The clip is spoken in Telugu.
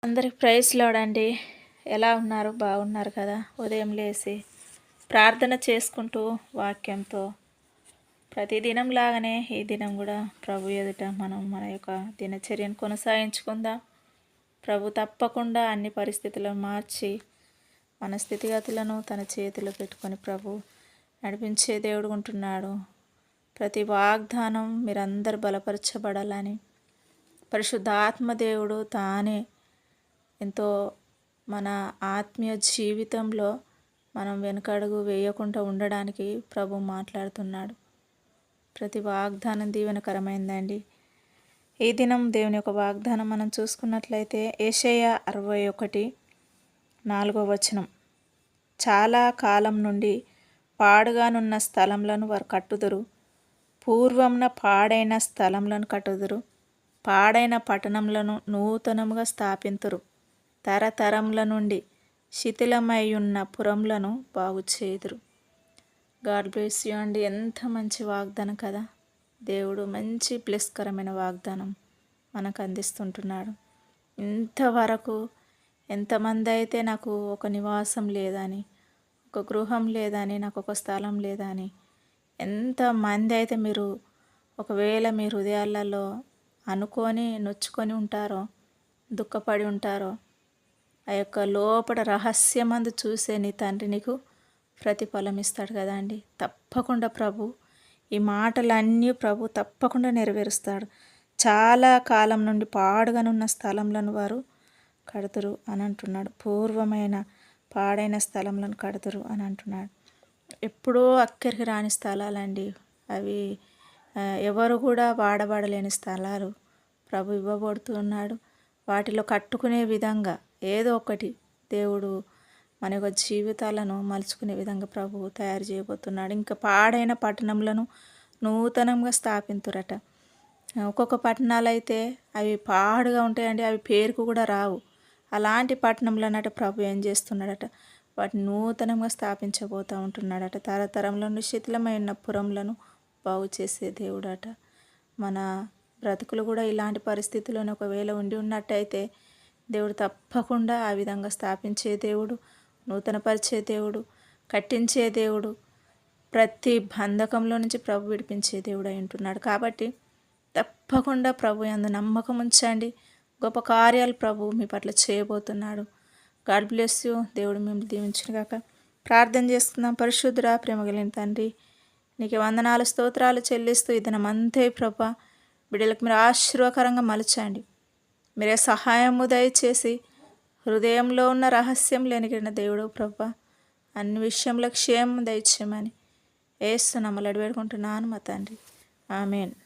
అందరికి ప్రైజ్ లార్డ్ అండి. ఎలా ఉన్నారు? బాగున్నారు కదా? ఉదయం లేసి ప్రార్థన చేసుకుంటూ వాక్యంతో ప్రతిదినం లాగానే ఈ దినం కూడా ప్రభు ఎదుట మనం మన యొక్క దినచర్యను కొనసాగించుకుందాం. ప్రభు తప్పకుండా అన్ని పరిస్థితులను మార్చి మన స్థితిగతులను తన చేతిలో పెట్టుకొని ప్రభు నడిపించే దేవుడు ఉంటున్నాడు. ప్రతి వాగ్దానం మీరందరూ బలపరచబడాలని పరిశుద్ధాత్మ దేవుడు తానే ఎంతో మన ఆత్మీయ జీవితంలో మనం వెనుకడుగు వేయకుండా ఉండడానికి ప్రభు మాట్లాడుతున్నాడు. ప్రతి వాగ్దానం దీవెనకరమైందండి. ఈ దినం దేవుని యొక్క వాగ్దానం మనం చూసుకున్నట్లయితే యెషయా 61:4 చాలా కాలం నుండి పాడుగానున్న స్థలములను వారు కట్టుదురు, పూర్వమున పాడైన స్థలములను కట్టుదురు, పాడైన పట్టణములను నూతనముగా స్థాపింతురు, తరతరముల నుండి శిథిలమయ్యున్న పురములను బాగు చేయుదురు. గాడ్ బ్లెస్ యూ అండి. ఎంత మంచి వాగ్దానం కదా! దేవుడు మంచి ప్లస్కరమైన వాగ్దానం మనకు అందిస్తుంటున్నాడు. ఇంతవరకు ఎంతమంది అయితే నాకు ఒక నివాసం లేదని, ఒక గృహం లేదని, నాకు ఒక స్థలం లేదని, ఎంతమంది అయితే మీరు ఒకవేళ మీ హృదయాలలో అనుకొని నొచ్చుకొని ఉంటారో, దుఃఖపడి ఉంటారో, ఆ యొక్క లోపల రహస్యమందు చూసే నీ తండ్రి నీకు ప్రతిఫలం ఇస్తాడు కదా అండి. తప్పకుండా ప్రభు ఈ మాటలన్నీ ప్రభు తప్పకుండా నెరవేరుస్తాడు. చాలా కాలం నుండి పాడుగానున్న స్థలంలను వారు కడుతురు అని అంటున్నాడు. పూర్వమైన పాడైన స్థలంలను కడుతురు అని అంటున్నాడు. ఎప్పుడో అక్కడికి రాని స్థలాలండి అవి. ఎవరు కూడా వాడబడలేని స్థలాలు ప్రభు ఇవ్వబడుతున్నాడు. వాటిలో కట్టుకునే విధంగా ఏదో ఒకటి దేవుడు మన యొక్క జీవితాలను మలుచుకునే విధంగా ప్రభువు తయారు చేయబోతున్నాడు. ఇంకా పాడైన పట్టణములను నూతనంగా స్థాపింతురట. ఒక్కొక్క పట్టణాలు అయితే అవి పాడుగా ఉంటాయండి, అవి పేరుకు కూడా రావు. అలాంటి పట్టణంలో అన్నట్టు ప్రభు ఏం చేస్తున్నాడట, వాటిని నూతనంగా స్థాపించబోతూ ఉంటున్నాడట. తరతరంలో శిథిలమైన పురములను బాగు చేసే దేవుడట. మన బ్రతుకులు కూడా ఇలాంటి పరిస్థితుల్లోనే ఒకవేళ ఉండి ఉన్నట్టయితే దేవుడు తప్పకుండా ఆ విధంగా స్థాపించే దేవుడు, నూతనపరిచే దేవుడు, కట్టించే దేవుడు, ప్రతి బంధకంలో నుంచి ప్రభు విడిపించే దేవుడు అయి ఉంటున్నాడు. కాబట్టి తప్పకుండా ప్రభు యందు నమ్మకం ఉంచండి. గొప్ప కార్యాలు ప్రభు మీ పట్ల చేయబోతున్నాడు. God bless you. దేవుడు మిమ్మల్ని దీవించుగాక. ప్రార్థన చేసుకుందాం. పరిశుద్ధుడా, ప్రేమ కలిగిన తండ్రి, నీకు వందనాలు స్తోత్రాలు చెల్లిస్తూ ఈ దినమంతే ప్రభా బిడ్డలకు మీరు ఆశీర్వాదకరంగా మలచండి. మీరే సహాయము దయచేసి హృదయంలో ఉన్న రహస్యం లేనిగిన దేవుడు ప్రభా అన్ని విషయంలో క్షేమం దయచేయమని యేసు నామములో వేడుకుంటున్నాను మా తండ్రి. ఆమేన్.